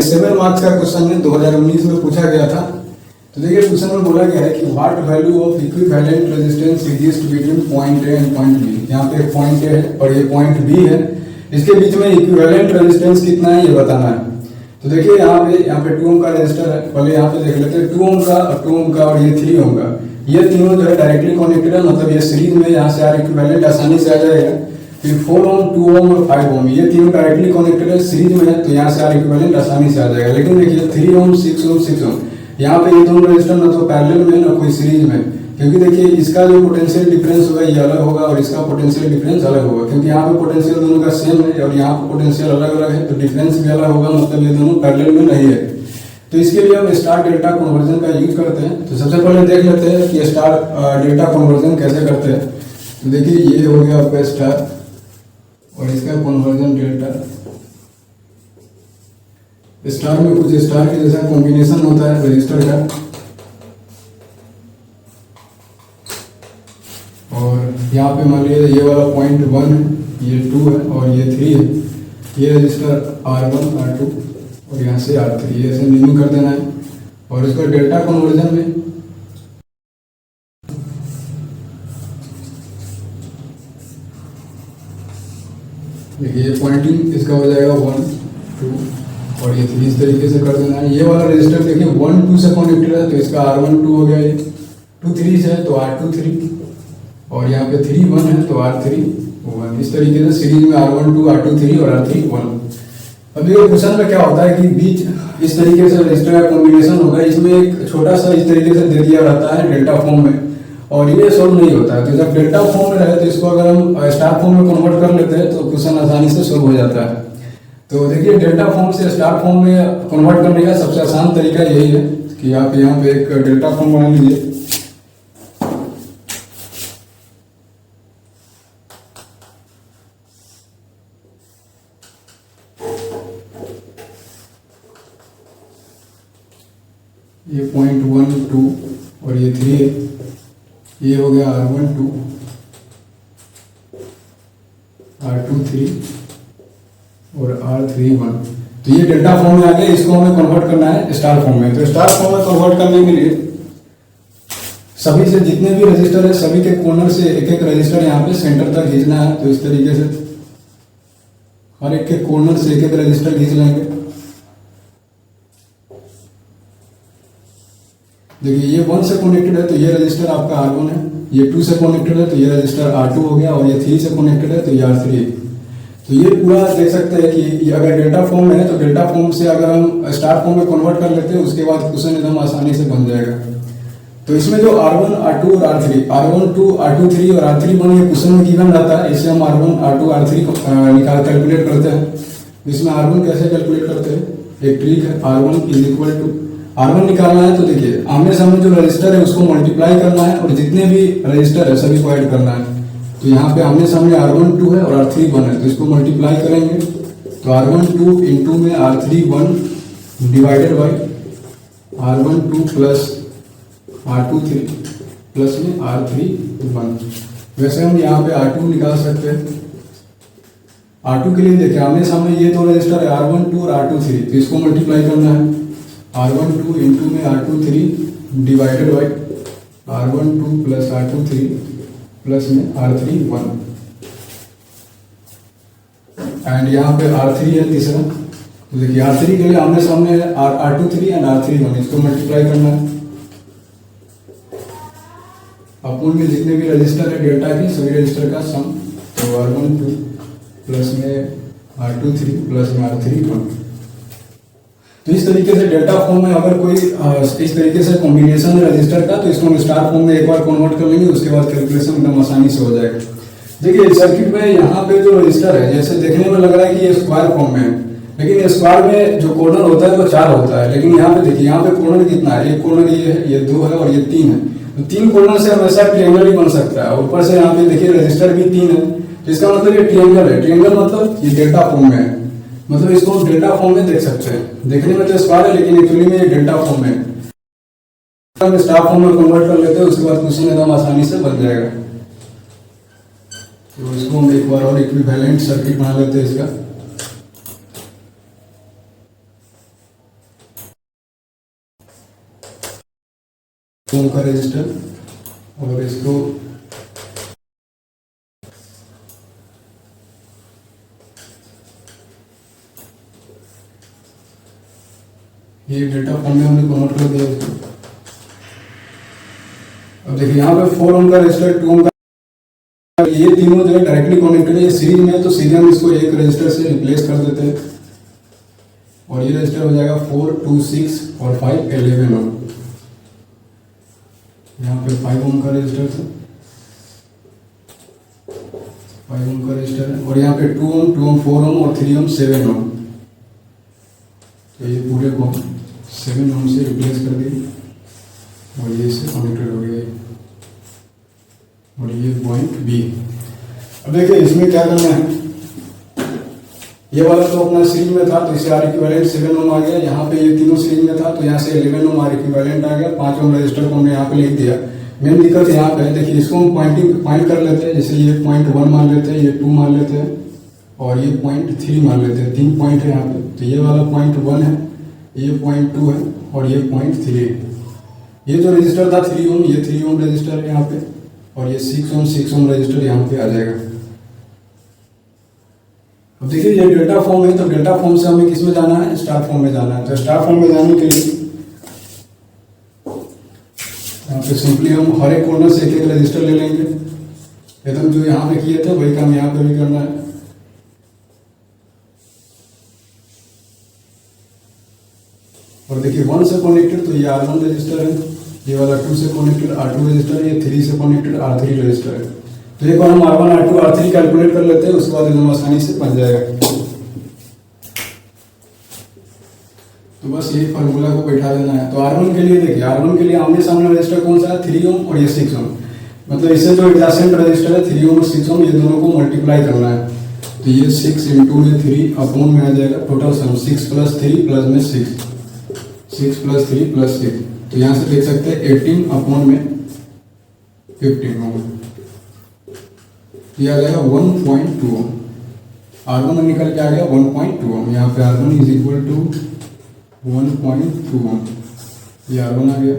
7 marks का question है, 2019 में पूछा गया था। तो देखिए क्वेश्चन में बोला गया है कि what value of equivalent resistance exist between point A and point B. यहाँ पे पॉइंट ए है और ये पॉइंट बी है, इसके बीच में इक्विवेलेंट रेजिस्टेंस कितना है ये बताना है। तो देखिए यहाँ पे 2 ओम का रेजिस्टर है, पहले यहाँ पे देख लेते हैं 2 ओम का और 2 ओम का और ये 3 ओम का, ये तीनों जो है डायरेक्टली कनेक्टेड है, मतलब ये सीरीज में यहाँ से आर इक्विवेलेंट आसानी से आ जाएगा। फिर 4 ओम 2 ओम और 5 ओम ये तीनों डायरेक्टली कनेक्टेड है, सीरीज में है, तो यहाँ से आर इक्विवेलेंट आसानी से आ जाएगा। लेकिन देखिए 3 ओम 6 ओम 6 ओम यहाँ पे ये दोनों रेजिस्टर ना तो पैरेलल में ना कोई सीरीज में, क्योंकि देखिए इसका जो पोटेंशियल डिफरेंस होगा ये अलग होगा और इसका पोटेंशियल डिफरेंस अलग होगा, क्योंकि यहाँ पे पोटेंशियल दोनों का सेम है और यहाँ पे पोटेंशियल अलग अलग है, तो डिफरेंस भी अलग होगा, मतलब ये दोनों पैरेलल में नहीं है। तो इसके लिए हम स्टार डेल्टा कन्वर्जन का यूज करते हैं। तो सबसे पहले देख लेते हैं कि स्टार डेल्टा कन्वर्जन कैसे करते हैं। तो देखिए ये हो गया आपका स्टार और इसका कन्वर्जन डेल्टा। स्टार में कुछ स्टार के जैसा कॉम्बिनेशन होता है रजिस्टर का, और यहाँ पे मान लीजिए ये वाला पॉइंट 1 है, ये 2 है और ये 3 है। ये रजिस्टर R1 R2 और यहाँ से R3, ये ऐसे नेमिंग कर देना है। और इसका डेल्टा कन्वर्जन में देखिए ये पॉइंटिंग इसका हो जाएगा 1 2 और ये 3 इस तरीके से कर देना है। ये वाला रजिस्टर देखिए 1 2 से कनेक्टेड है, तो इसका R1 2 हो गया, ये 2 3 से है तो R2 3 और यहाँ पे 3 1 है तो R3 1। इस तरीके से सीरीज में R1 2 R2 3 और R3 1। अब ये क्वेश्चन में क्या होता है कि बीच इस तरीके से रजिस्टर का कॉम्बिनेशन होगा, इसमें एक छोटा सा इस तरीके से दे दिया रहता है डेल्टा फॉर्म में, और ये सोल्व नहीं होता है। तो जब डेल्टा फॉर्म में रहे तो इसको अगर हम स्टार फॉर्म में कन्वर्ट कर लेते हैं तो क्वेश्चन आसानी से सोल्व हो जाता है। तो देखिए डेल्टा फॉर्म से स्टार फॉर्म में कन्वर्ट करने का सबसे आसान तरीका यही है कि आप यहाँ पे एक डेल्टा फॉर्म बना लीजिए। ये पॉइंट 1 2 और ये 3 है, ये हो गया R1 2 R2 3 और R3 1। तो ये डेल्टा फॉर्म में आ गया, इसको हमें कन्वर्ट करना है स्टार फॉर्म में। तो स्टार फॉर्म में कन्वर्ट करने के लिए सभी से जितने भी रजिस्टर है सभी के कॉर्नर से एक एक रजिस्टर यहाँ पे सेंटर तक खींचना है। तो इस तरीके से हर एक के कॉर्नर से एक एक रजिस्टर खींच लेंगे। देखिए ये 1 से कनेक्टेड है तो ये रजिस्टर आपका R1 है, ये 2 से कनेक्टेड है तो ये रजिस्टर R2 हो गया और ये 3 से कनेक्टेड है तो ये R3 है। तो ये पूरा देख सकते हैं कि अगर डेल्टा फॉर्म में है तो डेल्टा फॉर्म से अगर हम स्टार फॉर्म में कन्वर्ट कर लेते हैं उसके बाद क्वेश्चन एकदम आसानी से बन जाएगा। तो इसमें जो R1 R2 और R3 R1 2 R2 3 और R3 1 ये क्वेश्चन में गिवन रहता है, इसे हम R1 R2 R3 कैलकुलेट करते हैं। इसमें R1 कैसे कैलकुलेट करते हैं, एक ट्रिक है। R1 is equal to R1 निकालना है तो देखिए आमने सामने जो रजिस्टर है उसको मल्टीप्लाई करना है और जितने भी रजिस्टर है सभी को ऐड करना है। तो यहाँ पे आमने सामने R1 2 है और R3 1 है, तो इसको मल्टीप्लाई करेंगे तो R1 2 इंटू में R3 1 divided by R1 2 plus R2 3 plus में R3 1। वैसे हम यहाँ पे R2 निकाल सकते हैं। R2 के लिए देखिए आमने सामने ये दो रजिस्टर है R1 2 और R2 3, तो इसको मल्टीप्लाई करना है R1 2 इंटू में R2 3 divided by R1 2 plus R2 3 plus में R3 1 एंड यहाँ पे R3 है तीसरा। तो देखिए R3 के लिए आमने सामने है R2 3 एंड R3 1, इसको मल्टीप्लाई करना है। अपूर्ण में जितने भी रजिस्टर है डेल्टा की सभी रजिस्टर का सम, तो R1 2 प्लस में R2 3 प्लस में R3 1। तो इस तरीके से डेल्टा फॉर्म में अगर कोई इस तरीके से कॉम्बिनेशन है रजिस्टर का तो इसको हम स्टार फॉर्म में एक बार कन्वर्ट कर लेंगे, उसके बाद कैलकुलेशन एकदम आसानी से हो जाएगा। देखिए सर्किट में यहाँ पे जो रजिस्टर है जैसे देखने में लग रहा है कि ये स्क्वायर फॉर्म में है, लेकिन स्क्वायर में जो कॉर्नर होता है वो 4 होता है, लेकिन यहाँ पे देखिए यहाँ पे कॉर्नर कितना है, एक कॉर्नर ये है, ये 2 है और ये 3 है। तो 3 कॉर्नर से हमेशा ट्रायंगल ही बन सकता है। ऊपर से यहाँ पे देखिए रजिस्टर भी 3 है, तो इसका मतलब ये ट्रायंगल है। ट्रायंगल मतलब ये डेल्टा फॉर्म में है, मतलब इसको हम डेल्टा फॉर्म में देख सकते हैं। देखने में तो स्क्वायर है लेकिन एक्चुअली में ये डेल्टा फॉर्म में है। हम स्टार फॉर्म में कन्वर्ट कर लेते हैं, उसके बाद क्वेश्चन एकदम आसानी से बन जाएगा। तो इसको हम एक बार और इक्विवेलेंट सर्किट बना लेते हैं इसका। ओम का रजिस्टर और इसको ये डेटा फॉर्म में हमने कन्वर्ट कर दिया इसको। अब देखिए यहाँ पे 4 ओम का रजिस्टर, 2 ओम का, ये तीनों जो है डायरेक्टली कनेक्टेड है। ये सीरीज में है तो सीधे हम इसको एक रजिस्टर से रिप्लेस कर देते हैं और ये रजिस्टर हो जाएगा 4, 2, 6 और 5, 11 ओम। यहाँ पे 5 ओम का रजिस्टर था, 5 ओम का रजिस्टर है और यहाँ पे 2 ओम, 2 ओम, 4 ओम और 3 ओम, 7 ओम। तो ये पूरे को 7 ओम से रिप्लेस कर दिए और ये इससे कनेक्टेड हो गया और ये पॉइंट बी। अब देखिए इसमें क्या करना है, ये वाला तो अपना सीरीज में था तो इसे आर इक्विवेलेंट 7 ओम आ गया। यहाँ पे ये तीनों सीरीज में था तो यहाँ से 11 ओम आर इक्विवेलेंट आ गया। 5 ओम रजिस्टर को हमने यहाँ पे लिख दिया। मेन दिक्कत यहाँ पे देखिए, इसको हम पॉइंट कर लेते हैं, जैसे ये पॉइंट 1 मान लेते हैं, ये 2 मान लेते हैं और ये पॉइंट 3 मान लेते हैं। 3 पॉइंट है यहाँ पे, तो ये वाला पॉइंट 1 है, ये पॉइंट 2 है और ये पॉइंट 3 है। ये जो रजिस्टर था 3 ओम, ये 3 ओम रजिस्टर है यहाँ पे और ये 6 ओम रजिस्टर यहाँ पे आ जाएगा। अब देखिए ये डेल्टा फॉर्म है तो डेल्टा फॉर्म से हमें किस में जाना है, स्टार फॉर्म में जाना है। तो स्टार फॉर्म में जाने के लिए यहाँ पे सिंपली हम हर एक कॉर्नर से एक रजिस्टर ले लेंगे। एकदम जो यहाँ पे किए थे वही काम यहाँ पे भी करना है। और देखिए 1 से कनेक्टेड तो ये R1 रजिस्टर है, ये वाला 2 से कनेक्टेड R2 रजिस्टर है, ये 3 से कनेक्टेड R3 रजिस्टर है। तो एक बार हम R1, R2, R3 कैलकुलेट कर लेते हैं, उसके बाद एकदम आसानी से बन जाएगा। तो बस ये फार्मूला को बैठा देना है। तो R1 के लिए देखिए, R1 के लिए आमने सामने रजिस्टर कौन सा है, 3 ओम और ये 6 ओम। मतलब इससे जो एडजेसेंट रजिस्टर है 3 ओम और 6 ओम, ये दोनों को मल्टीप्लाई करना है। तो ये 6 इंटू में 3 अपॉन में आ जाएगा, टोटल सम 6 प्लस 3 प्लस में 6 प्लस 3 प्लस 6। तो यहाँ से देख सकते हैं 18 अपॉन में 15 ओम, ये आ जाएगा 1.2 ओम। R1 में निकल के आ गया 1.2 ओम। यहाँ पे R1 इज इक्वल टू 1.2 ओम, ये R1 आ गया।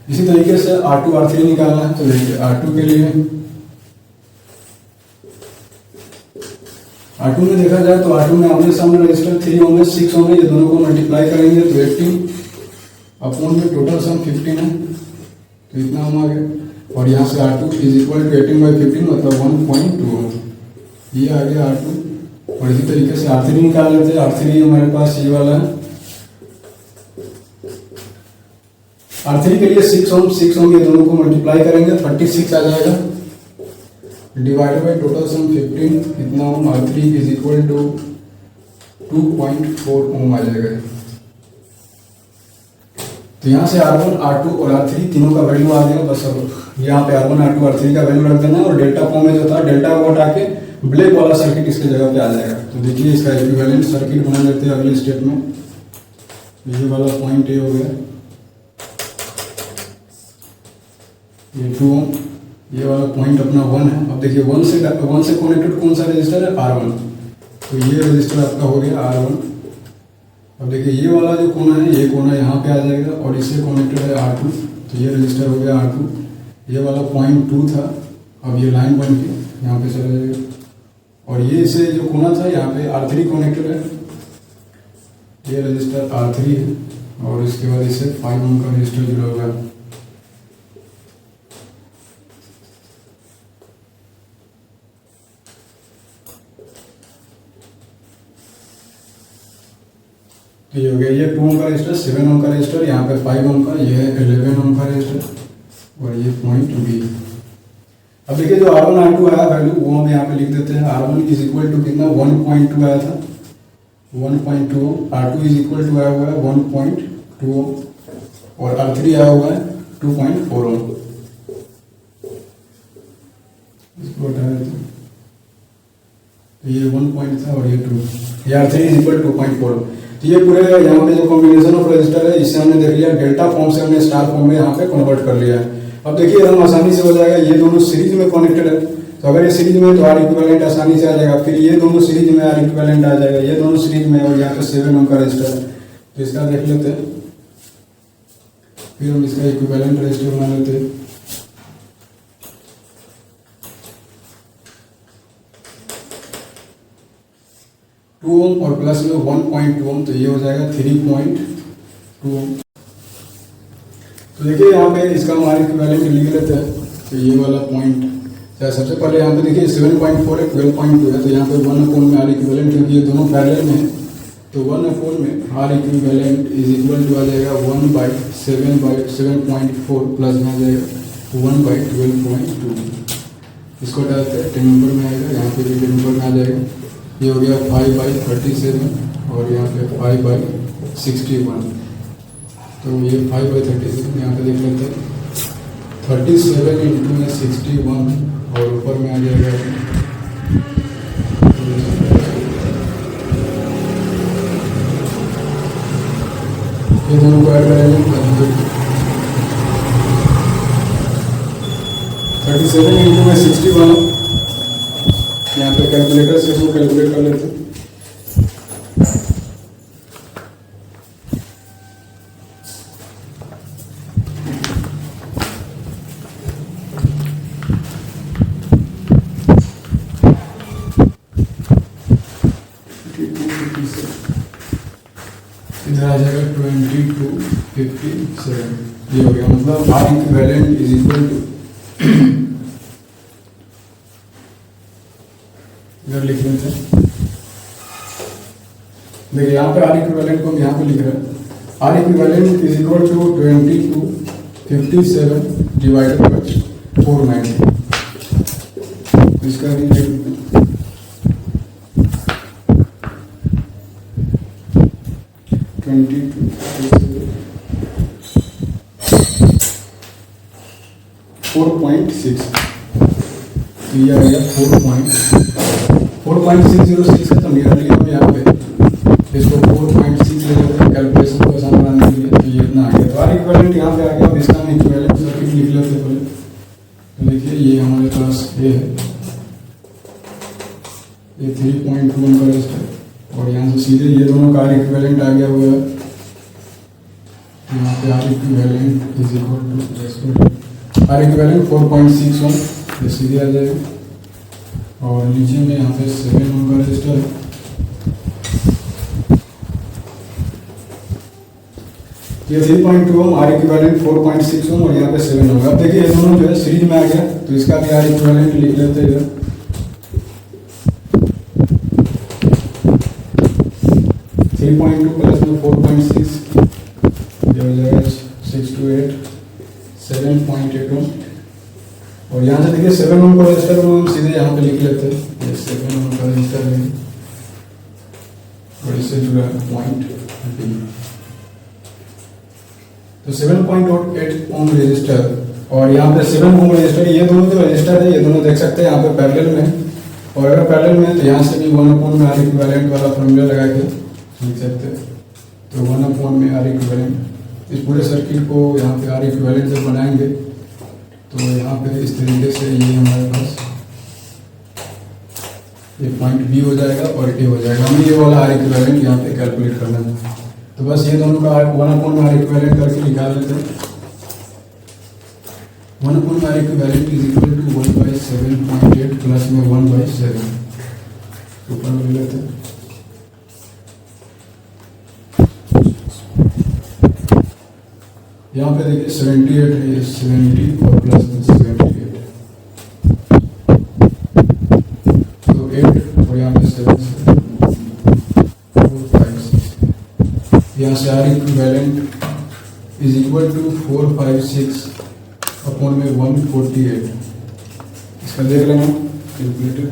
इसी तरीके से R2, R3 निकालना है। तो देखिए R2 के लिए, R2 में देखा जाए तो R2 में आमने सामने रजिस्टर 3 ओम है, 6 ओम है, ये दोनों को मल्टीप्लाई करेंगे तो 18 अपॉन में टोटल सम 15 है, तो इतना हम आ गया। और यहाँ से R2 इज इक्वल टू 18/15 मतलब 1.2 ओम, ये आ गया R2। और इसी तरीके से R3 निकाल लेते हैं। R3 हमारे पास ये वाला है। R3 के लिए 6 ओम ये दोनों को मल्टीप्लाई करेंगे 36 आ जाएगा, डिवाइडेड बाय टोटल सम 15 कितना ओम, R3 इज इक्वल टू 2.4 ओम आ जाएगा। तो यहाँ से R1, R2 और R3 तीनों का वैल्यू आ गया। बस अब यहाँ पे R1, R2, R3 का वैल्यू रख देना है और डेल्टा फॉर्म में जो था डेल्टा को हटा के ब्लैक वाला सर्किट इसके जगह पे आ जाएगा। तो देखिए इसका इक्विवेलेंट सर्किट बना लेते हैं अगले स्टेप में। ये वाला पॉइंट ए हो गया, ये 2 ओम, ये वाला पॉइंट अपना 1 है। अब देखिए 1 से कनेक्टेड कौन सा रजिस्टर है, R1। तो ये रजिस्टर आपका हो गया R1। अब देखिए ये वाला जो कोना है, ये कोना यहाँ पे आ जाएगा और इससे कनेक्टेड है R2, तो ये रजिस्टर हो गया R2। ये वाला पॉइंट 2 था, अब ये लाइन बन के यहाँ पे चला जाएगा। और ये इसे जो कोना था यहाँ पे R3 कनेक्टेड है, ये रजिस्टर R3 है और इसके बाद इससे 5 ओम का रजिस्टर जुड़ा हुआ है। तो ये हो गया, ये 2 ओम का रजिस्टर, 7 ओम का रजिस्टर, यहाँ पे 5 ओम का, ये है 11 ओम का रजिस्टर और ये पॉइंट बी। अब देखिए जो R1, R2 आया वैल्यू वो हम यहाँ पे लिख देते हैं। R1 इज इक्वल टू कितना, 1.2 आया था, 1.2 ओम। R2 इज इक्वल टू आया हुआ है 1.2 ओम और R3 आया हुआ है 2.4 ओम। इसको हटा देते हैं, ये 1 पॉइंट था और ये 2, ये R3 इज इक्वल 2.4 ओम। तो ये पूरे यहाँ पे जो कॉम्बिनेशन ऑफ रजिस्टर है इसे हमने देख लिया, डेल्टा फॉर्म से हमने स्टार फॉर्म में यहाँ पे कन्वर्ट कर लिया है। अब देखिए एकदम आसानी से हो जाएगा, ये दोनों सीरीज में कनेक्टेड है तो अगर ये सीरीज में तो R इक्विवेलेंट आसानी से आ जाएगा। फिर ये दोनों सीरीज में R इक्विवेलेंट आ जाएगा, ये दोनों सीरीज में और यहाँ पे 7 ओम का रजिस्टर है। तो इसका देख लेते हैं। फिर हम इसका इक्विवेलेंट रेजिस्टर बना लेते हैं। टू ओम और प्लस में 1.2 ओम, तो ये हो जाएगा 3.2 ओम। तो देखिए यहाँ पे इसका हमारे इक्विवेलेंट लिख लेते हैं। तो ये वाला पॉइंट, सबसे पहले यहाँ पे देखिए 7.4 है, 12.2 है, तो यहाँ पे 1/4 में आर इक्विवेलेंट, क्योंकि ये दोनों पैरेलल में है, तो 1/4 में R equivalent is equal to आ जाएगा 1/7.4 प्लस में आ जाएगा 1/12.2। इसको डालते हैं 10 नंबर में आएगा, यहाँ पे भी 10 नंबर में आ जाएगा। ये हो गया 5/37 और यहाँ पे 5/61। तो ये 5/37 यहाँ पे देख लेते हैं, 37 इंटू में 61 और ऊपर में आ जाएगा ये दोनों को ऐड करेंगे 37 इंटू में 61। यहाँ पे कैलकुलेटर से इसको कैलकुलेट कर लेते हैं। इधर आ जाएगा 2257। ये हो गया, मतलब R equivalent is equal to, इधर लिख लेते हैं। देखिए यहाँ पे आर इक्विवेलेंट को हम यहाँ पे लिख रहे हैं, R equivalent is equal to 2257 divided by 490। इसका भी लिख लेते हैं 4.6। तो ये आ गया 4.606 है। तो नियरली हम यहाँ पे इसको 4.6 ले लेते हैं कैलकुलेशन को आसान बनाने के लिए। तो ये इतना आ गया। तो आर इक्विवेलेंट यहाँ पे आ गया। अब इसका हम इक्विवेलेंट सर्किट लिख लेते हैं पहले। तो देखिए ये हमारे पास ये है, ये 3.2 ओम का रेजिस्टर, और यहाँ से सीधे ये दोनों का आर इक्विवेलेंट आ गया हुआ है। यहाँ पे R equivalent is equal to R equivalent 4.6 ohm, ये सीधे आ जाएगा। और नीचे में यहाँ पे 7 ओम का रेजिस्टर है। ये 3.2 ओम, आर इक्विवेलेंट 4.6 ओम और यहाँ पे 7 ओम। अब देखिए ये दोनों जो है सीरीज में आ गया, तो इसका भी आर इक्विवेलेंट लिख लेते हैं इधर। 3.2 प्लस में 4.6, ये हो जाएगा 6 to 8, 7.8 ओम। और यहाँ से देखिए 7 ओम का रजिस्टर हम सीधे यहाँ पे लिख लेते हैं। ये 7 ओम का रजिस्टर है और इससे जुड़ा पॉइंट बी। तो 7.8 ओम रजिस्टर और यहाँ पे 7 ओम रजिस्टर, ये दोनों जो रजिस्टर है ये दोनों देख सकते हैं यहाँ पे पैरेलल में। और अगर पैरेलल में तो यहाँ से भी 1/4 में आर इक्विवेलेंट वाला फॉर्मूला लगा के लिख सकते हैं। तो 1/4 में आर इक्विवेलेंट, इस पूरे सर्किट को यहाँ पे आर इक्विवेलेंट जब बनाएंगे तो यहाँ पे इस तरीके से ये हमारे पास ये पॉइंट बी हो जाएगा और ए हो जाएगा। हमें ये वाला आर इक्विवेलेंट यहाँ पे कैलकुलेट करना है। तो बस ये दोनों का 1/4 में आर इक्विवेलेंट करके निकाल लेते हैं। 1/4 में R equivalent is equal to 1/7.8 plus में 1/7 ऊपर में लेते हैं। यहाँ पे देखिए 78 है, ये 70 और प्लस में 78, तो 8 और यहाँ पे 7, 4, 5, 6। यहाँ से R equivalent is equal to 456 upon में 148। इसका देख लेंगे कैलकुलेटर।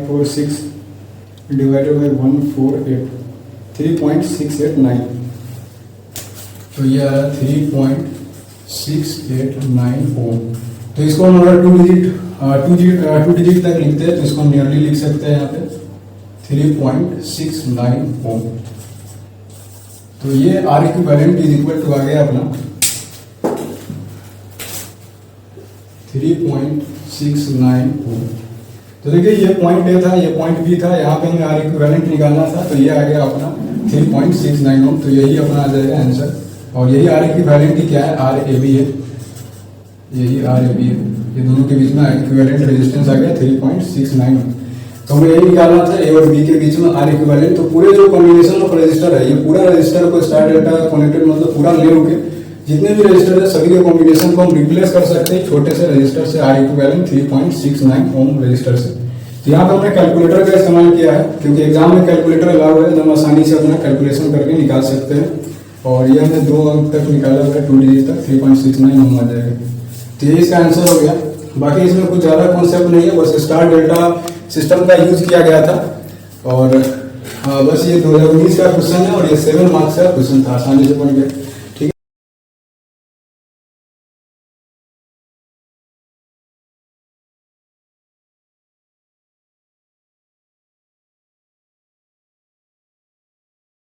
Four 6 divided by 148, 3.689। तो ये आ रहा 3.689 ओम। तो इसको हम अगर टू डिजिट तक लिखते हैं तो इसको हम नियरली लिख सकते हैं यहाँ पे 3.69 ओम। तो ये R equivalent is equal to आ गया अपना 3.69 ओम। तो देखिए ये पॉइंट ए था, ये पॉइंट बी था, यहाँ पे हमें आर इक्विवेलेंट निकालना था, तो ये आ गया अपना 3.69 ओम, तो यही अपना आ जाएगा आंसर। और यही आर इक्विवेलेंट की क्या है, आर ए बी है, यही आर ए बी है, ये दोनों के बीच में इक्विवेलेंट रेजिस्टेंस आ गया 3.69 ओम। तो हमें यही निकालना था ए और बी के बीच में आर इक्विवेलेंट। तो पूरे जो कॉम्बिनेशन ऑफ रजिस्टर है, ये पूरा रजिस्टर को स्टार डेल्टा कनेक्टेड मतलब पूरा ले के जितने भी रजिस्टर है सभी के कॉम्बिनेशन को हम रिप्लेस कर सकते हैं छोटे से रजिस्टर से, आर इक्विवेलेंट 3.69 ओम रजिस्टर से। तो यहाँ पर हमने कैलकुलेटर का इस्तेमाल किया है, क्योंकि एग्जाम में कैलकुलेटर अलाउ है, तो हम आसानी से अपना कैलकुलेशन करके निकाल सकते हैं। और ये हमने 2 अंक तक निकाला हुआ है, 2 डिजिट तक 3.69 ओम आ जाएगा। तो ये इसका आंसर हो गया। बाकी इसमें कुछ ज़्यादा कॉन्सेप्ट नहीं है, बस स्टार डेल्टा सिस्टम का यूज किया गया था। और बस ये 2019 का क्वेश्चन है और ये 7 मार्क्स का क्वेश्चन था, आसानी से बन गया।